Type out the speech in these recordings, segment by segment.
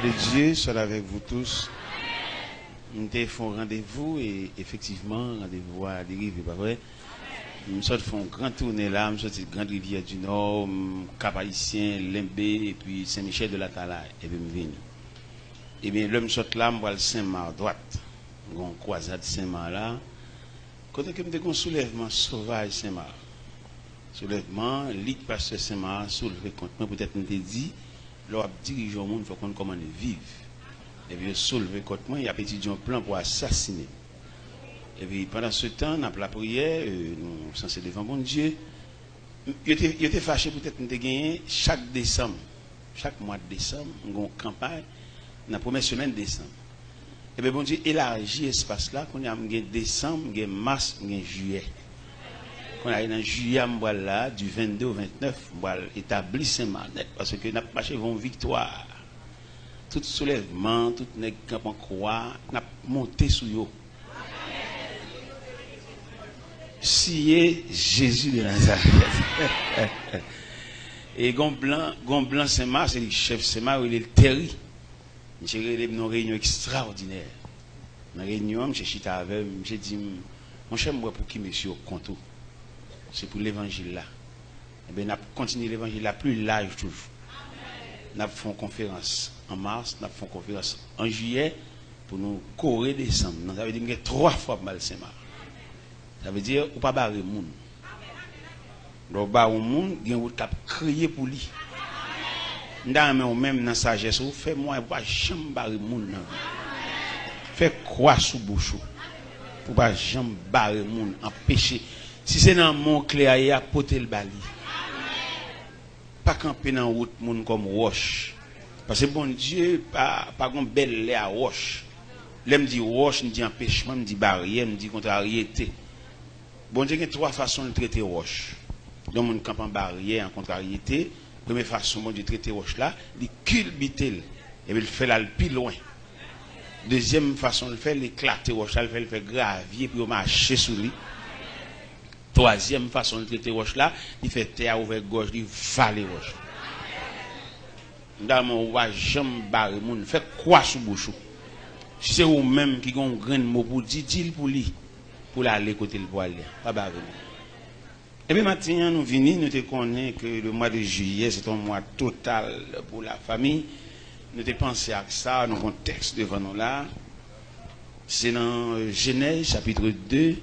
de Dieu soit avec vous tous. Nous avons un rendez-vous et effectivement, rendez-vous à dérive, pas vrai? Nous faisons un grand tournée là, nous sommes Grande Rivière du Nord, Cap-Haïtien, Limbé et puis Saint-Michel de la Talaye. Et puis nous venons. Et bien, l'homme sort là, moi le Saint-Marc droite. Nous avons une croisade Saint-Marc là. Quand nous avons un soulèvement sauvage Saint-Marc. Soulèvement, l'île pasteur Saint-Marc, soulevé contre moi, peut-être nous te dit, l'on dirige au monde, il faut qu'on comment vivre. Et puis, soulevé contre moi, il y a petit un plan pour assassiner. Et puis, pendant ce temps, dans la prière, nous sommes censés devant mon Dieu. Il était fâché, peut-être nous te gagné chaque décembre, chaque mois de décembre, nous avons une campagne, dans la première semaine de décembre. Et bien, bon Dieu élargit l'espace là, qu'on a un décembre, un mars, un juillet. Quand on est dans juillet, là, du 22 au 29, on va établir Saint-Marc, parce que nous avons marché une victoire. Tout soulèvement, tout nèg camp en croix, n'a monté sous yo. Sillé Jésus de Nazareth. Et gon blanc Saint-Marc, c'est le chef Saint-Marc, il est le terri. J'ai une réunion extraordinaire. Dans la réunion, j'ai chita avec, j'ai dit, mon cher, moi pour qui monsieur compte? C'est pour l'évangile là. Et bien, on a continué l'évangile là plus large toujours. Nous avons fait une conférence en mars, nous avons fait une conférence en juillet pour nous courir décembre. Ça veut dire qu'il y a 3 fois mal Saint-Marc. Ça veut dire qu'on ne peut pas barrer le monde. Donc, barrer le monde, il y a un cap crier pour lui. Nous même dans la sagesse, fais-moi pas jamais barrer le monde. Fais quoi sous bouche pour pas jamais barrer le monde, empêcher. Si c'est dans mon clé à y apporter le bali. Pas camper dans la route monde comme roche. Parce que bon Dieu, pas une belle lait à roche. Là, me dit roche, me dit empêchement, me dit barrière, me dit contrariété. Bon Dieu, il y a 3 façons de traiter roche. Donc, on campe en barrière, en contrariété. Première façon, bon Dieu, de traiter roche là, il culbiter. Et puis, il fait là le plus loin. Deuxième façon, il fait l'éclater roche là, il fait gravier, puis il marcher sur lui. Troisième façon de traiter roche là, il fait terre ouvert gauche, il vale roche. Dans mon roi, jamais barre moun, fait quoi sous bouchou? Si c'est vous même qui ont un grand mot pour dire, dis-le pour lui, pour aller côté le poil, pas barre. Et bien maintenant, nous venons, nous te connaissons que le mois de juillet, c'est un mois total pour la famille. Nous te pensé à ça, nous avons un texte devant nous là. C'est dans Genèse, chapitre 2.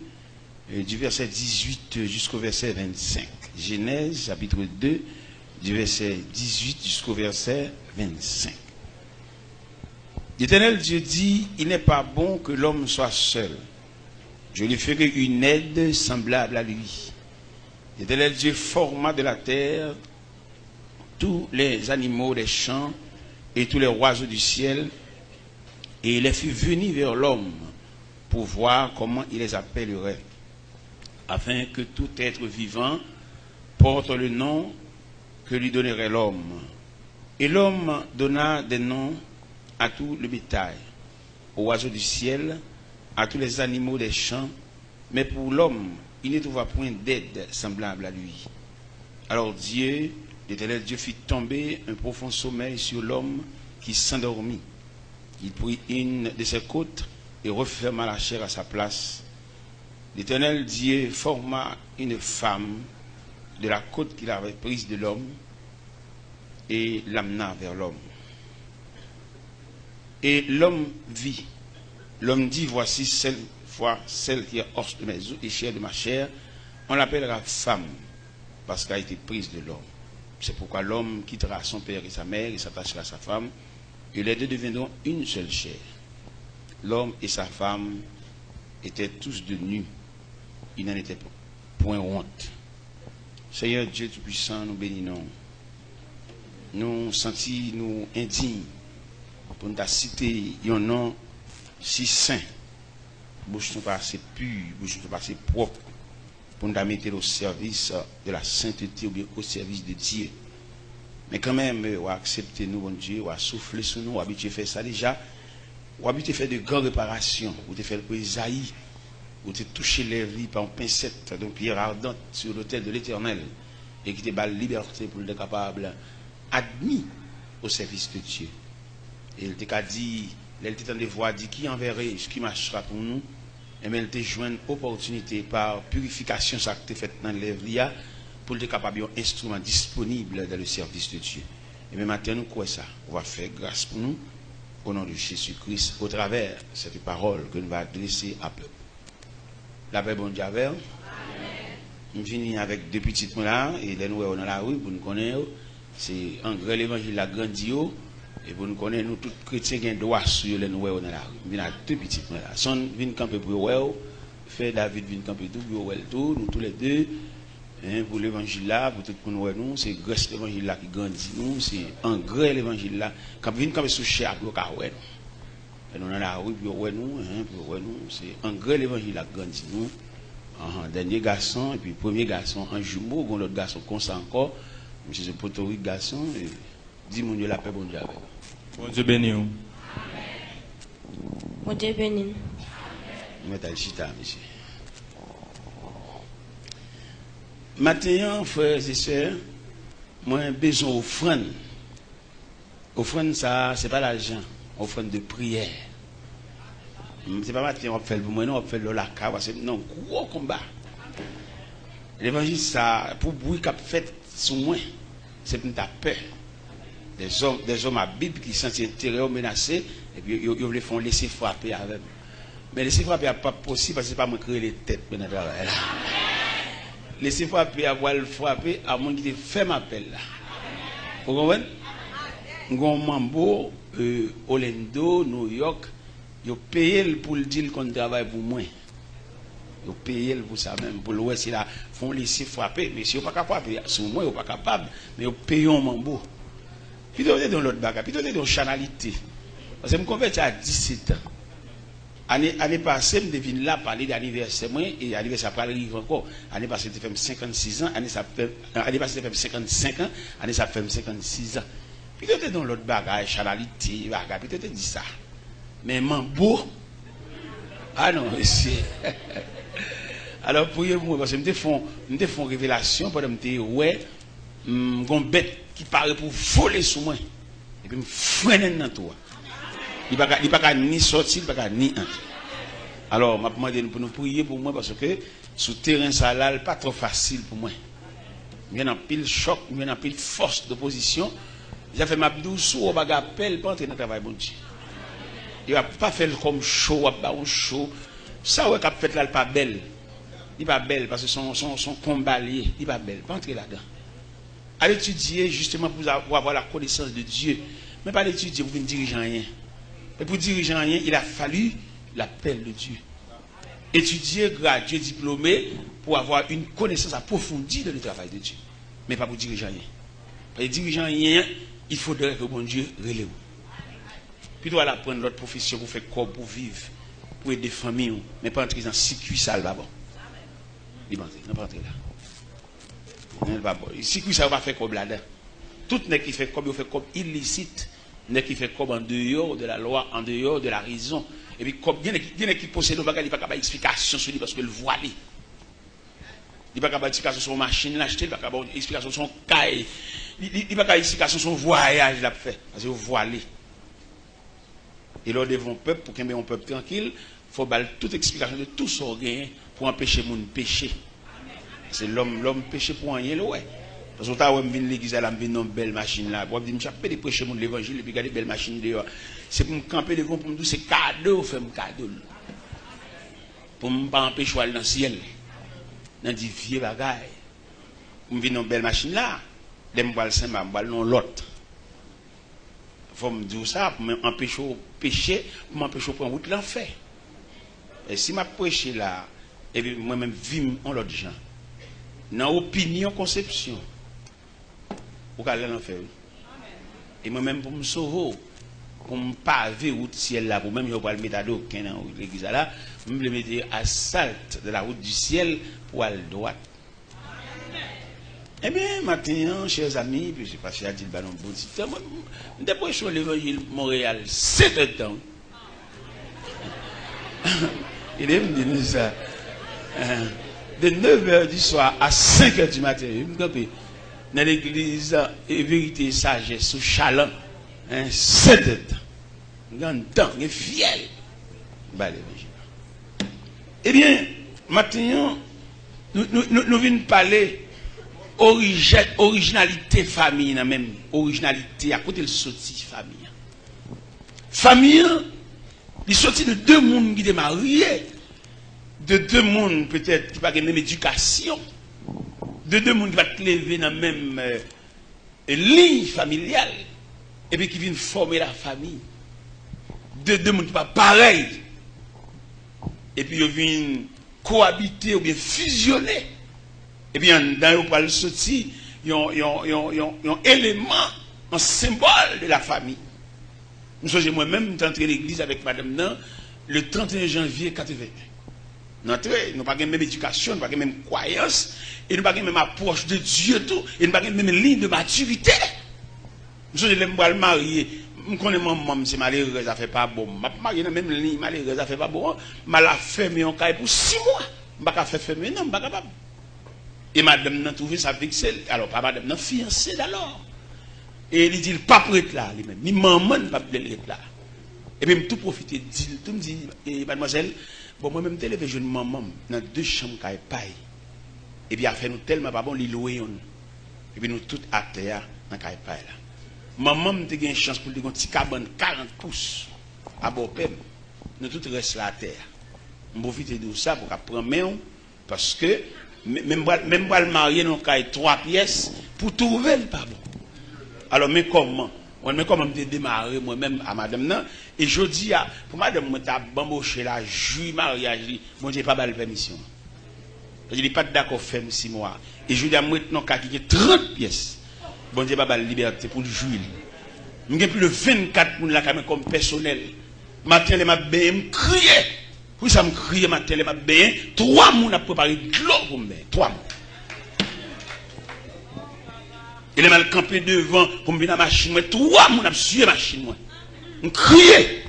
Du verset 18 jusqu'au verset 25. Genèse, chapitre 2, du verset 18 jusqu'au verset 25. L'Éternel Dieu dit, il n'est pas bon que l'homme soit seul. Je lui ferai une aide semblable à lui. L'Éternel Dieu forma de la terre tous les animaux des champs et tous les oiseaux du ciel, et il les fit venir vers l'homme pour voir comment il les appellerait, afin que tout être vivant porte le nom que lui donnerait l'homme. Et l'homme donna des noms à tout le bétail, aux oiseaux du ciel, à tous les animaux des champs, mais pour l'homme, il ne trouva point d'aide semblable à lui. Alors Dieu, l'Éternel Dieu, fit tomber un profond sommeil sur l'homme qui s'endormit. Il prit une de ses côtes et referma la chair à sa place. L'Éternel Dieu forma une femme de la côte qu'il avait prise de l'homme et l'amena vers l'homme. Et l'homme vit. L'homme dit, voici celle qui est os de mes os et chair de ma chair. On l'appellera femme parce qu'elle a été prise de l'homme. C'est pourquoi l'homme quittera son père et sa mère et s'attachera à sa femme. Et les deux deviendront une seule chair. L'homme et sa femme étaient tous de nus. Il n'en était point honte. Seigneur Dieu Tout-Puissant, nous bénissons. Nous sentons nous indignes pour nous citer un nom si saint. Bouche nous pas assez pure, bouche nous pas assez propre pour nous mettre au service de la sainteté ou bien au service de Dieu. Mais quand même, on va accepter nous, bon Dieu, on va souffler sur nous, on va habituer à faire ça déjà. On va habituer à faire de grandes réparations, on va faire le Isaïe. Où tu touché les vies par une pincette d'une pierre ardente sur l'autel de l'Éternel et qui te bat la liberté pour être capable admis au service de Dieu. Et il t'a dit, elle t'a des voix dit qui enverrait, ce qui marchera pour nous. Et bien, elle t'a joué une opportunité par purification, ça que tu fait dans l'œuvre, pour être capable d'un instrument disponible dans le service de Dieu. Et bien maintenant, nous quoi ça? On va faire grâce pour nous, au nom de Jésus-Christ, au travers de cette parole que nous va adresser à peuple. La paix, bon Dieu, avec. Nous venons avec deux petites mots là, et là nous sommes dans la rue pour nous connaître. C'est un grand évangile la grandio, et pour nous connaître, nous tous chrétiens qui ont droit sur les nous sommes dans la rue. Nous venons avec deux petites mots là. Son vient camper pour eux, fait David vient camper tout, pour nous tous les deux. Hein, pour l'évangile là, pour tout le monde nous, c'est grâce à l'évangile là qui grandit nous, c'est un grand évangile là. Quand vient camper sous cher, nous sommes dans la rue pour nous, c'est un grand évangile là qui grandit nous. Dernier garçon, et puis premier garçon, un jumeau, l'autre garçon comme ça encore. Monsieur c'est potorique garçon, et dis mon Dieu la paix, bon Dieu avec. Bon Dieu béni. Bon Dieu béni. Mettez le chita, monsieur. Maintenant, frères et sœurs, moi j'ai besoin d'offrande. Offrande, ça, c'est pas l'argent, offrande de prière. C'est pas maintenant on va faire pour moi, non, on va faire le laca, c'est non, gros combat. L'évangile, ça, pour bruit qu'a fait sous moi, c'est pour ta peur. Des hommes à Bible qui sont intérêts menacés, et puis ils les font laisser frapper avec. Mais laisser frapper n'est pas possible parce que c'est pas moi créer les têtes pour notre travail. Laisser frapper, avoir le frapper, à moins qu'il fait ma appel là. Vous comprenez? Gon Mambo, Orlando, New York. Ils payent pour le dire qu'on travaille pour moi. Ils payent pour ça même. Pour le si là, font laisser frapper. Mais si ils ne sont pas capables, sur moi, ils ne sont pas capables. Mais ils payent un mambo. Puis ils sont dans l'autre bagarre. Puis ils sont dans la chanalité. Parce que je me convertis à 17 ans. L'année passée, je devine là parler d'anniversaire. Et l'anniversaire après arrive encore. L'année passée, je fait 56 ans. L'année passée, je fait 55 ans. L'année ça fait 56 ans. Puis ils sont dans l'autre bagarre, chanalité, bagarre. Puis ils ont dit ça. Mais mambo, ah non, monsieur. Alors, priez-moi, parce que je me fais une révélation, pendant que je me ouais, une bête qui paraît pour voler sur moi. Et puis, je me freine dans toi. Il ne peut pas ni sortir, il ne peut pas ni entrer. Alors, je me demande pour nous prier pour moi, parce que sur le terrain, ça n'est pas trop facile pour moi. Il y a un pile choc, il y a un pile force d'opposition. J'ai fait ma douce ou un appel pour entrer dans le travail, bon Dieu. Il ne va pas faire comme chaud, un show. Ça, ouais, qu'a fait là, il n'est pas belle. Il n'est pas belle parce que son combat lié, il n'est pas belle. Pas entrer là-dedans. À l'étudier justement pour avoir la connaissance de Dieu. Mais pas l'étudier pour ne diriger rien. Et pour diriger rien, il a fallu l'appel de Dieu. Étudier, graduer, diplômé, pour avoir une connaissance approfondie de le travail de Dieu. Mais pas pour diriger rien. Pour diriger rien, il faudrait que bon Dieu relève. Puis tu dois apprendre l'autre profession pour faire corps, pour vivre, pour aider des familles, mais pas entrer dans 6 cuisses sales là-bas. Il ne pas entrer là. 6 cuisses sales va faire comme là-dedans. Tout n'est qui fait comme, il fait comme illicite, n'est qui fait comme en dehors de la loi, en dehors de la raison. Et puis, comme il y en a qui possèdent le bagage, il n'y a pas d'explication sur lui parce que le voile. Il n'y a pas d'explication sur la machine l'acheter, il n'y a pas d'explication sur son caille, il n'y a pas d'explication sur son voyage l'a fait, parce que voilé. Et là, devant le peuple, pour qu'il y ait un peuple tranquille, il faut toute explication de tout ce gain pour empêcher mon péché. C'est l'homme péché pour rien, ouais. Parce que quand je viens à l'église, je viens une belle machine là. Je dis, je peux prêcher mon l'évangile et puis garder une belle machine dehors. C'est pour me camper devant, pour me dire, c'est cadeau, fait cadeau. Pour ne pas empêcher d'aller dans le ciel. Dans des vieux bagailles. Pour me venir une belle machine là, je vais le Saint-Bas, je vais dans l'autre. Il faut me dire ça pour m'empêcher de pécher, pour m'empêcher de prendre route l'enfer. Et si je prêche là, et puis moi-même vivre en l'autre gens, dans l'opinion, conception, pour aller l'enfer. Et moi-même pour me sauver, pour me paver route ciel là, pour même je vais le mettre à dos, dans l'église là, je vais le mettre à salte de la route du ciel pour aller droite. Eh bien, maintenant, chers amis, puis je ne sais pas si j'ai dit le ballon bon temps, depuis sur l'évangile Montréal, 7 heures de temps. Il est venu nous ça. De 9h du soir à 5h du matin. Dans l'église, vérité et sagesse, sous Chaland, 7 heures de temps. grand temps, un fiel. Eh bien, maintenant, nous venons parler originalité famille, même originalité à côté de sortie famille. Famille, il sortit de deux mondes qui étaient mariés, de deux mondes peut-être qui n'ont pas la même éducation, de deux mondes qui vont te lever dans la même ligne familiale, et puis qui viennent former la famille. De deux mondes qui ne sont pas pareils, et puis ils viennent cohabiter ou bien fusionner. Et bien, dans le sorti, il y a un élément, un symbole de la famille. Moi-même, j'ai entré à l'église avec madame Nan le 31 janvier 81. Nous n'avons pas la même éducation, nous n'avons pas la même croyance, et nous n'avons pas la même approche de Dieu, tout, et nous n'avons pas la même ligne de maturité. Nous sommes mariés. Je connais maman, c'est malheureux, ça fait pas bon. Je marié dans la même ligne, malheureux, ça fait pas bon. Je l'ai fermé en caille pour 6 mois. Je ne peux pas faire fermer, non, je ne suis pas capable. Et madame n'a trouvé ça vexé. Alors, pas madame n'a fiancé d'alors. Et il dit, pas prêt là, lui-même. Ni maman ne pas prêt là. Et puis, tout profiter, tout me dit, mademoiselle, bon, moi-même, je levé jeune maman dans 2 chambres qui paille. Et puis, elle fait nous tellement pas bon, les louer. Et puis, nous tous à terre dans la paille là. Maman m'a eu une chance pour dire un petit cabane 40 pouces à Bopem. Nous tous restons là à terre. Je profite de ça pour prendre main parce que même pas le marier dans 3 pièces pour trouver le pas bon. Alors mais comment me démarrer moi-même à madame nan et je dis pour madame moi t'a bamboché la juillet mariage moi j'ai pas mal permission. Je dis pas d'accord faire 6 mois et je dis à moi maintenant qu'il y a 30 pièces. Bon Dieu, pas la liberté pour le juillet. Je n'ai plus de 24 pour la caméra comme personnel. Matin, les m'a bien crié. Oui, ça me crié matin, les m'a bien. 3 mouns a préparé de l'eau pour me baigner. 3 mouns. Et les m'a campé devant pour me venir à la machine. 3 mouns a suivi la machine. Je crié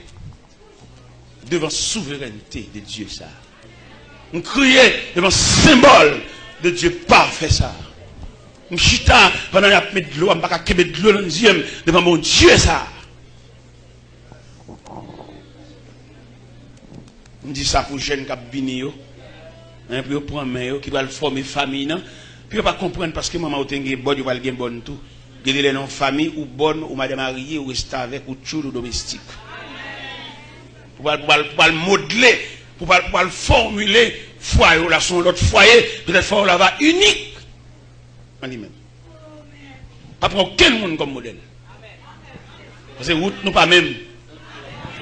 devant la souveraineté de Dieu, ça. Je crié devant le symbole de Dieu parfait, ça. M'chita pendant la mettre de l'eau, on pas qu'à mettre de l'eau dans les yeux devant mon Dieu ça. On dit ça pour jeunes qui bini yo, hein, pour prendre main qui va former famille non, puis pas comprendre parce que maman ou tenge bonne ou pas le bonne tout. Il les noms famille ou bonne ou madame mariée ou rester avec ou chou ou domestique. Pour le modeler, pour le formuler foyer ou la son l'autre foyer, peut-être foyer là va unique. Lui-même. Pas pour aucun monde comme modèle. Parce que nous pas même.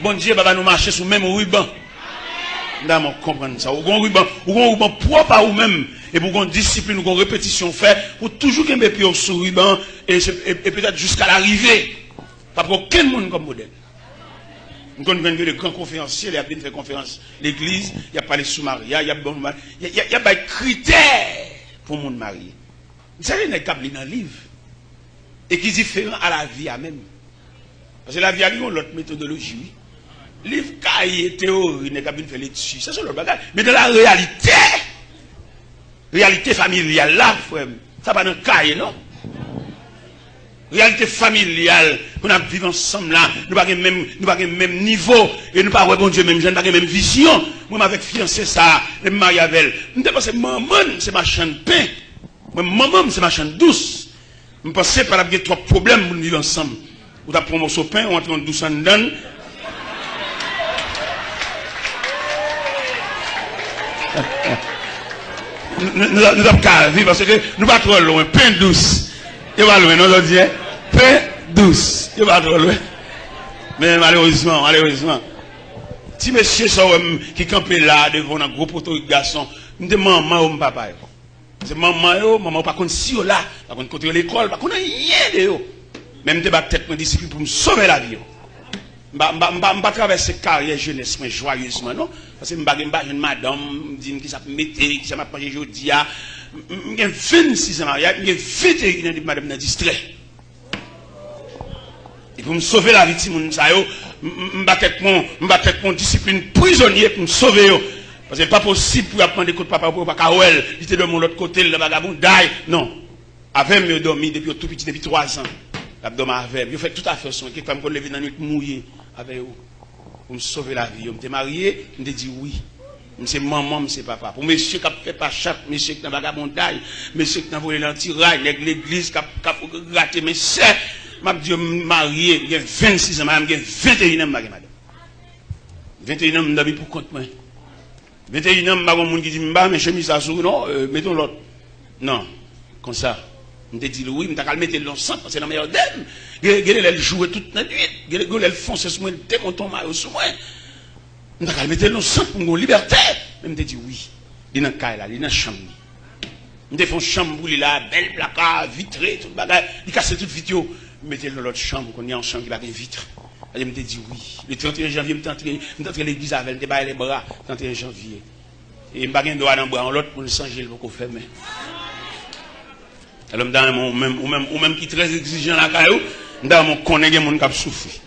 Bon Dieu va nous marcher sur le même ruban. Nous devons comprendre ça. Ou un ruban propre à vous-même. Et pour une discipline, ou une répétition fait, pour toujours qu'il y ait un sur ruban et peut-être jusqu'à l'arrivée. Pas pour aucun monde comme modèle. Nous connaissons les grands conférenciers, il y a bien fait conférence. L'église, il y a parlé sous Maria, il y a des critères pour le monde marié. Vous savez, il y a un dans le livre. Et qui est différent à la vie à même. Parce que la vie a une autre méthodologie. Le livre cahier, théorie, il y a un fait dessus. C'est ça le bagage. Mais dans la réalité familiale, là, frère, ça va dans le cahier, non? Réalité familiale, nous vivons ensemble là, nous n'avons pas le même niveau, et nous n'avons pas bon Dieu, même jeune, pas la même vision. Moi, avec fiancé ça, le mariage avec elle. Je pense que maman, c'est ma chaîne de pain. Maman, c'est ma chaîne douce. Je pense que par exemple, 3 problèmes pour nous vivre ensemble. Ou t'as pris un morceau de pain, ou entrer en douce en dedans. Nous avons qu'à vivre parce que nous pas trop loin. Pain douce. Il va loin, nous dit pain douce. Il va trop loin. Mais malheureusement. Si monsieur qui campait là devant un gros poteau de garçon, nous demandons maman ou papa. C'est maman pas contre si là, pas contre côté l'école, pas contre rien de yo. Même débat tête mon discipline pour me sauver la vie. M'pa traverser carrière jeunesse mais joyeusement non parce que m'pa une madame dit qui ça mettre qui ça m'a manger jodi a j'ai 26 ans mariage j'ai 21 ans madame n'a distrait. Et pour me sauver la vie de moun sa yo m'pa tête mon discipline prisonnier pour me sauver yo. Parce que c'est pas possible pour apprendre des coups de papa pour pas kawel, il était de mon autre côté le vagabond d'ail. Non. Avec me dormi depuis tout petit depuis 3 ans. L'abdomen avec, je fais tout à fait son qui comme qu'on lever dans nuit mouillé. avec vous. Pour me sauver la vie. Je me marié, je me dit oui. C'est maman, c'est papa. Pour monsieur qui a fait pas chaque, monsieur qui a vagabondage, monsieur qui a volé l'antirail, l'église qui a gratté mes sœurs, m'a dit marié, j'ai 26 ans, j'ai 21 ans, madame. 21 ans, je suis pour compte moi. 21 ans, je suis pour qui dit, mais chemise à sous, non, mettons l'autre. Non, comme ça. Je me dit oui, je me mettre l'ensemble, parce que c'est la meilleure d'elle. Elle jouait toute la nuit, elle fonce sur moi, elle démonte mon maillot sur moi. Je me mettre l'ensemble pour une liberté. Je me dit oui. Il est dans le cas là, il est dans la chambre. Je me fait une chambre, là, belle placard, vitrée, tout le bagage. Il casse toute vidéo. Mettez dans l'autre chambre, qu'on est en chambre qui va bien vitre. Je me dit oui. Le 31 janvier, je me suis l'église avec, je me les bras, 31 janvier. Et je me suis droit dans le bras, l'autre pour le changer, le pour fermer. Alors, ou même qui est très exigeant la caillou, dans mon connaît des gens qui souffrent.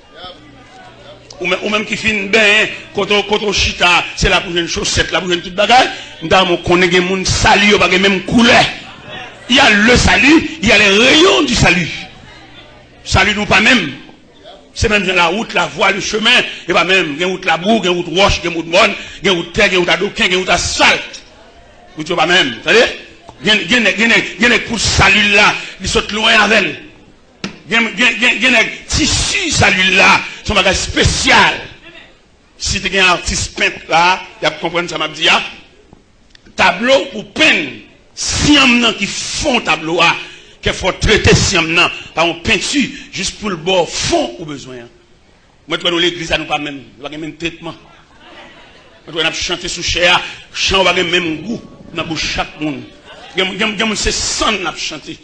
Ou même qui finit bien, quand on chita, c'est là pour une chaussette, là pour une toute bagage, dans mon connaît des gens salut, pas même couleur. Il y a le salut, il y a les rayons du salut. Salut nous pas même. C'est même la route, la voie, le chemin, et pas même, il y a route la boue, il y a route roche, il y a route bonne, il y a route terre, il y a route adoquin, il y a route asphalte. Vous ne pas même, vous savez? Il y a pour salut là, ils sont loin avec elle. Il y a un tissu salut là, son bagage spécial. Si tu as un artiste peintre là, il y a comprendre ça m'a dit, tableau pour peindre, siam qui font tableau là, qu'il faut traiter siam par une peinture, juste pour le bord fond au besoin. Moi, dans l'église, ça nous pas même, pas même traitement. Moi, on a chanté sous chair, chant pas même goût dans bouche chaque monde. C'est sans n'a chanté.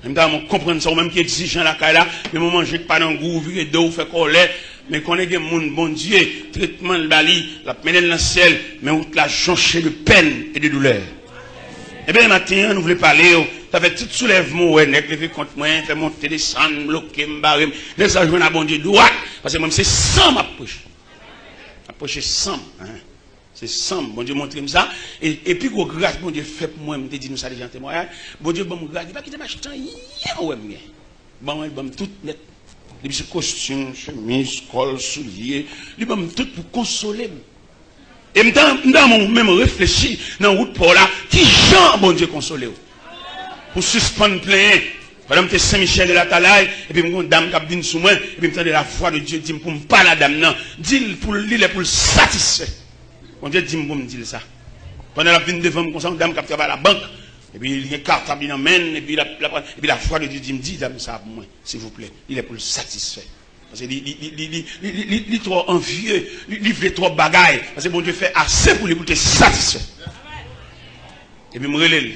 Même dans mon comprendre ça, même qui est exigeant la caille là, mais moi manger pas dans goût, virer d'eau, faire colère, mais qu'on est des monde, bon Dieu, traitement de bali, la peine dans le ciel, mais on la jonché de peine et de douleur. Eh bien, matin, nous voulons parler, ça fait tout soulèvement, ouais, lever contre moi, faire monter, descendre, bloquer, me barrer, laisse ça jouer à bon Dieu droit, parce que même c'est sans m'approcher. Approcher sans, hein. C'est sans, bon Dieu montre ça. Et puis, grâce, bon Dieu fait pour moi, je me dis nous ça déjà en témoignage. Bon Dieu, bon, grâce, il va quitter ma chute, ouais, bon, il va tout net. Les petits costumes, chemise, col, souliers, il va tout pour consoler. Et dans mon même réfléchi, dans la route pour là, qui Jean, bon Dieu, consoler. Pour suspendre plein. Par exemple, Saint-Michel de la Talaye, et puis, une dame qui vient sous moi, et puis, me la voix de Dieu, dit pour me parler à la dame, non, dit pour lui, pour le satisfaire. Bon Dieu dit pour me dire ça. Pendant la vie devant me concerne, dame qui travaille à la banque, et puis il y a une carte à bien emmène, et puis la foi de Dieu dit, me dit, dame, ça pour moi, s'il vous plaît. Il est pour le satisfaire. Parce qu'il est trop envieux, il veut trop bagaille. Parce que bon Dieu fait assez pour lui pour te satisfaire. Et puis, je me relève.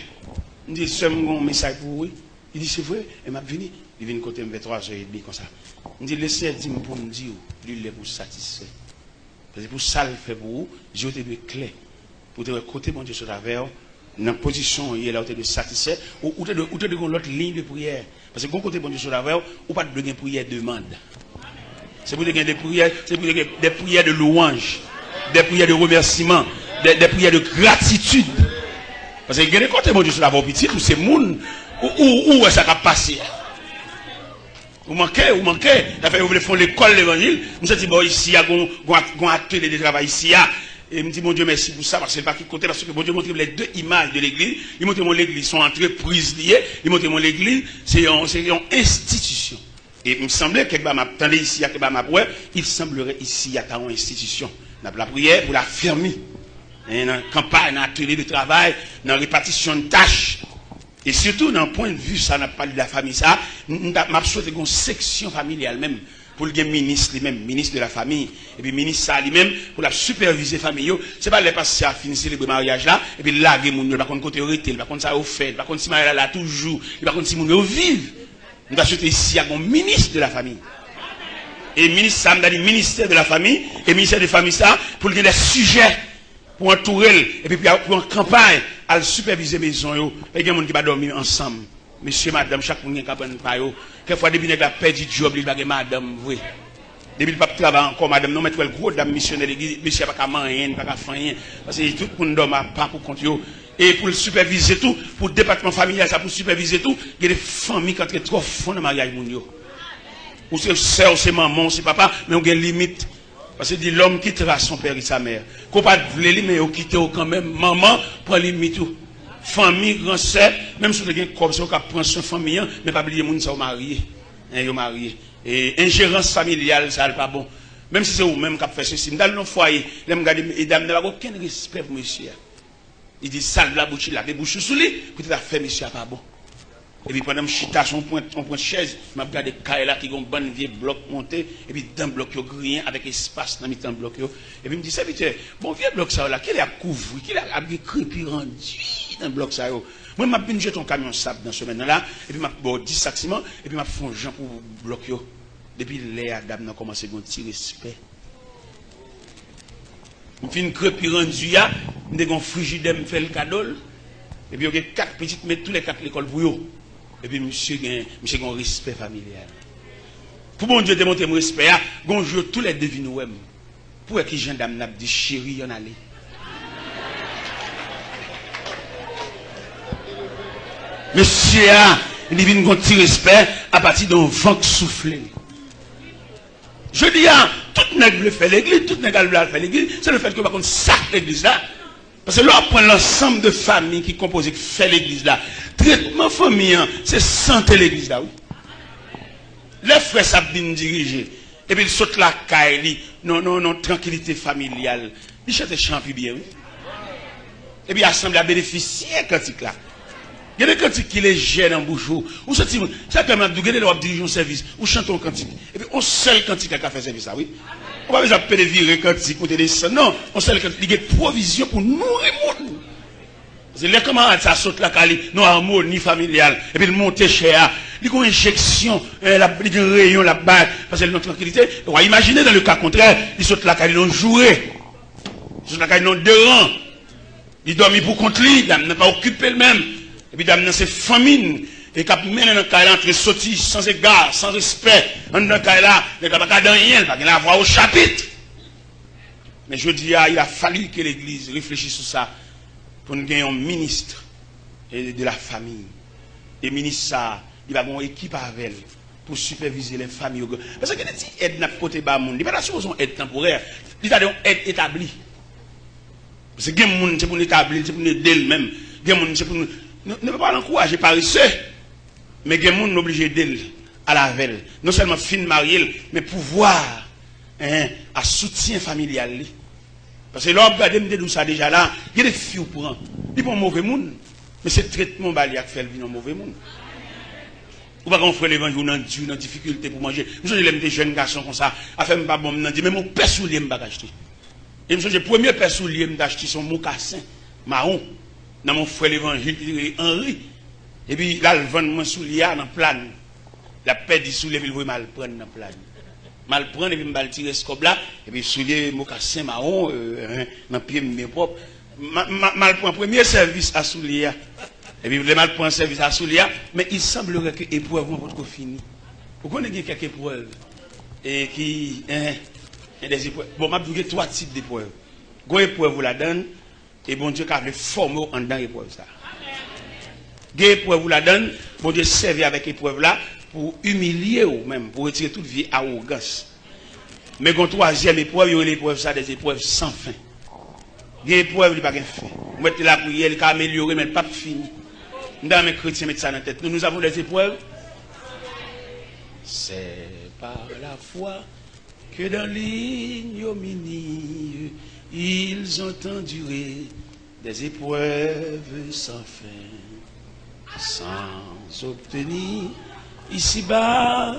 Je me dis, c'est un message pour vous. Il dit, c'est vrai, et m'a venu. Il vient côté vers 3h30 comme ça. Je me dis, laissez dire pour me dire, lui, il est pour satisfaire. Parce que pour ça, il fait pour vous, Dieu te donne clé. Pour te côté, mon Dieu, sur la verre, dans la position, il est là, où tu es de satisfaire, ou tu es de l'autre ligne de prière. Parce que quand côté, mon Dieu, sur la verre, ou pas de prière demande. C'est pour des prières, c'est pour des prières de louange, des prières de remerciement, des prières de gratitude. Parce que quand côté, mon Dieu, sur la verre, petit, ou c'est moun, où ça va passer. Vous manquez, vous voulez faire l'école l'évangile, vous avez dit, bon, ici, il y a un atelier de travail ici, et je me dis, mon Dieu, merci pour ça, parce que c'est pas qui côté, parce que bon Dieu montre les deux images de l'église, il montre mon l'église, sont entreprises liées, il montre mon l'église, c'est une institution. Et il me semblait que m'attendais ici, il semblerait ici, il y a une institution. On a la prière pour la fermer. Dans la campagne, dans l'atelier de travail, dans la répartition de tâches. Et surtout, dans le point de vue, ça n'a pas de la famille, ça, m'a souhaité une section familiale même, pour le ministre lui-même, ministre de la famille, et puis ministre ça lui-même, pour la superviser famille. C'est pas les passer à finir le mariage là, et puis là, il n'y a pas de côté arrêté, il n'y a pas de ça au fait, il n'y a pas de si mariage là toujours, il n'y a pas de si moun vive. Nous avons souhaité ici un ministre de la famille. Et ministre, ça m'a dit ministère de la famille, et ministère de la famille, ça, pour qu'il y ait des sujets, pour entourer, et puis pour en campagne, à superviser les maisons, et il y a des gens qui vont dormir ensemble. Monsieur, madame, chaque monde qui a un payo. Quelquefois, depuis qu'il a perdu du job, il va madame, oui. Depuis qu'il n'a pas travaillé encore, madame, non, mais le gros dame missionnaire, monsieur n'a pas qu'à rien, pas qu'à faire rien. Parce que tout le monde dort pas pour compte. Et pour le superviser tout, pour le département familial, ça pour superviser tout, il y a des familles qui sont trop fonds de mariage. Ou c'est sœur, c'est maman, c'est papa, mais on a une limite. Parce que dit l'homme quittera son père et sa mère. Qu'on pas de lui, mais on quitte quand même. Maman prend limite tout. Famille, grand sœur, même si vous avez un corps, vous prend son famille, mais pas oublier les gens qui sont mariés. Ils sont mariés. Et ingérence familiale, ça n'est pas bon. Même si c'est vous-même qui avez fait ceci. Dans le foyer, les dames n'ont aucun respect pour monsieur. Il dit, salve la bouche, la bouche sous lui, pour te faire monsieur pas bon. Et puis pendant que je suis on point chaise, je me regarde des cailles qui ont un bon vieux bloc monté, et puis dans le bloc, il y a rien avec espace dans le bloc. Et puis je me dis, ça veut dire, bon vieux bloc ça là, qu'il a couvert, qu'il a crépi rendu dans le bloc ça. Moi, je vais jeter un camion sable dans ce moment-là, et puis je vais 10 sacs ciment, et puis je vais faire un gens pour le bloc. Depuis les dames ont commencé à tirer respect. Je fais une crépi rendu, je fais un frigidaire, je fais le cadeau, et puis il y a 4 petites, mais tous les 4 l'école pour eux. Et puis, monsieur a un respect familial. Pour bon Dieu démontrer mon respect, bon jour, tous les devines, pour que les gens d'âme dit chérie, on allait. Monsieur il dit un petit respect à partir d'un vent soufflé. Je dis, tout nègre fait l'église, tout nègre fait l'église, c'est le fait que par contre, ça l'église là. Parce que là, on prend l'ensemble de familles qui composent, qui fait l'église là. Traitement famille, c'est santé l'église là. Oui. Les frères savent bien diriger. Et puis ils sautent la caille, non, tranquillité familiale. Ils chantent champi bien, oui. Et puis l'assemblée a bénéficié quand il là. Il y a des cantiques qui les gênent en bouchou. Ou ça permet de gagner leur diriger un service. Ou chanter un cantique. Et puis on seul cantique qui a fait service là, oui. On va pas appeler virer cantique pour te descendre. Non, on seul cantique. Il y a une provision pour nourrir le monde. Parce que les camarades, ça saute la cali, non harmonie familiale. Et puis, le monter cher, il y a une injection, il y a un rayon là-bas, parce que notre tranquillité. On va imaginer dans le cas contraire, il saute la cali, non joué. Il saute la cali, non deux rangs. Il dormit pour contre lui, il n'a pas occupé le même. Et puis, il c'est famine. Et quand il mène dans le cas entre sorti sans égard, sans respect, dans le cas là, il n'y a pas de rien, il n'y a pas voir au chapitre. Mais je dis, il a fallu que l'Église réfléchisse sur ça. Pour nous gagner un ministre de la famille. Et le ministre, ça, il va avoir une équipe avec elle pour superviser les familles. Parce que si aide n'a pas côté bas monde, il n'y a pas de aide temporaire. Il y a une aide établie. Parce que les gens, c'est pour l'établir, c'est pour l'aider même. Les gens, c'est pour nous. Ne pas l'encourager par ici. Mais les gens sont obligés d'aider à la veille. Non seulement fin mariée, mais pouvoir à soutien familial. Parce que là, regardez, me dit ça déjà là, il y a des filles pour un. Il n'y a pas un mauvais monde. Mais c'est le traitement qui fait le un mauvais monde. Ou pas qu'on fait l'évangile dans Dieu, dans difficulté pour manger. Je suis des jeunes garçons comme ça, à faire pas bon, me dit, mais mon père soulier m'a acheté. Et je suis le premier père soulier m'a acheté son mocassin marron. Dans mon frère l'évangile, Henri. Et puis là, le vend mon soulier dans le plan. La paix du soulier, il veut mal prendre dans le plan. Mal prendre et puis me tirer ce cob là et puis soulier mocassin marron dans pied mes propres mal prend premier service à soulier et puis le mal prend service à soulier mais il semblerait que épreuve vont être fini vous connaissez quelques épreuves et qui des épreuves bon m'a dit 3 types d'épreuves go épreuve vous la donne et bon Dieu qu'a fait former en dedans épreuve ça des épreuves vous la donne bon Dieu servir avec épreuve là pour humilier ou même pour retirer toute vie arrogance. Mais quand troisième épreuve, il y a l'épreuve ça des épreuves sans fin. Des épreuves il pas de fin. Vous mettez la prière, il a amélioré mais pas fini. Dans mes chrétiens mettent ça dans la tête. Nous avons des épreuves. C'est par la foi que dans l'ignominie ils ont enduré des épreuves sans fin, sans obtenir ici-bas